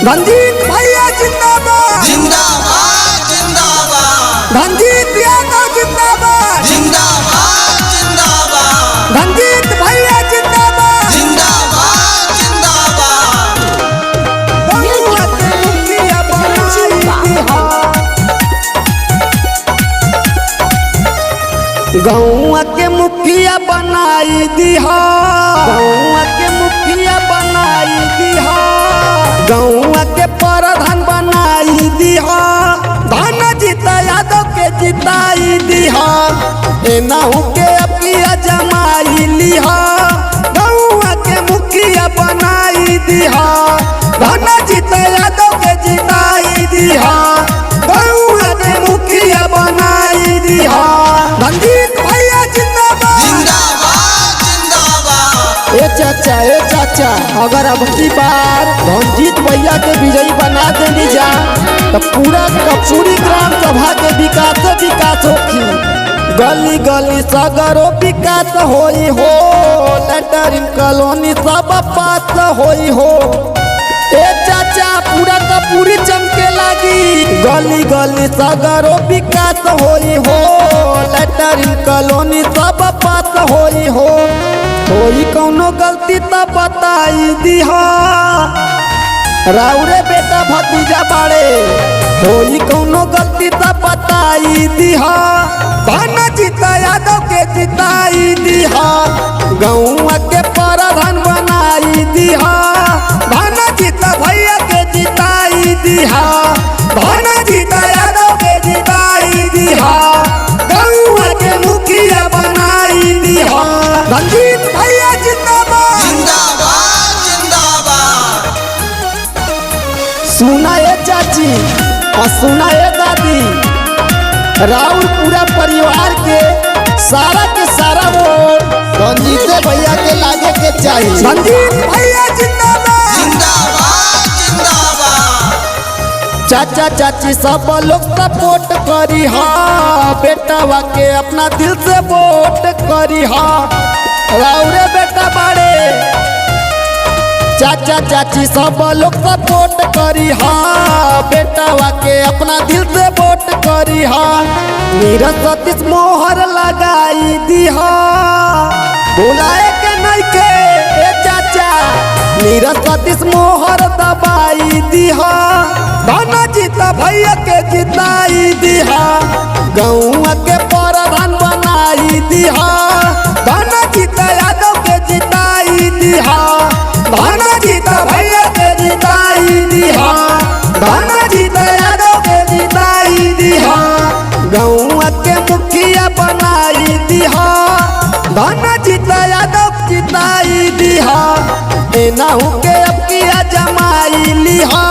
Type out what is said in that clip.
धनजीत भैया जिंदाबाद जिंदाबाद जिंदाबाद। धनजीत यादव जिंदाबाद जिंदाबाद जिंदाबाद। धनजीत भैया जिंदाबाद जिंदाबाद जिंदाबाद। गौआ के मुखिया बनाई दिहा, गौआ के मुखिया बनाई दिहा, गौआ के प्रधान बनाई दिहा, धनजीत यादव के जिताई दिहा, एनाहू के अपिया जमाई लिहा, गौआ के मुखिया बनाई दिहा, धनजीत यादव के जिताई दिहा, गौआ के मुखिया बनाई दिहा। धनजीत भैया जिंदाबाद जिंदाबाद जिंदाबाद। ए चाचा अगर अब की बार धनजीत भैया के विजयी बना देनी जा तो पूरी ग्राम सभा के विकास होखी, गली गली सगरो विकास होई हो, लेटरिंग कॉलोनी सब पास होई हो। ए चाचा पूरा का पूरी चमके लागी, गली गली सगरो विकास होई हो, लेटरिंग कॉलोनी सब पास होई हो। कोई कौनो गलती तो बताई दिहा, राउरे बेटा भतीजा बाड़े, कोई कौनो गलती तो बताई दिहा, धनजीत यादव के जिताई दिहा, गौआ के प्रधान बनाई दिहा, धनजीत भैया के जिताई दिहा, धनजीत यादव के जिताई दिहा, गौआ के मुखिया बनाई दिहा। धनजीत भैया जिंदाबाद जिंदाबाद जिंदाबाद। सुनाए चाची और सुनाए दादी, राउर पूरा परिवार के सारा वोट धनजीत भैया के लागे के चाहिए। धनजीत भैया जिंदाबाद जिंदाबाद जिंदाबाद। चाचा चाची सब लोग सपोर्ट करी हा, बेटावा के अपना दिल से वोट करी हा, राउरे बेटा बाड़े, चाचा चाची सब लोग सपोर्ट करी हा, बेटावा के अपना दिल से वोट करी हा, मेरा सतीश मोहर लगाई दिहा, बुलाए के नहीं के ए चाचा, मेरा सतीश मोहर दबाई दिहा, धनजीत भैया के जिताई दिहा, गौआ के प्रधान बनाई दिहा, धनजीत यादव के जिताई दिहा, धनजीत भैया के जिताई दिहा, धनजीत यादव के जिताई दिहा, गौआ के मुखिया बनाई दिहा, धनजीत यादव जिताई दिहा, एनाहू के अपिया जमाई लिहा।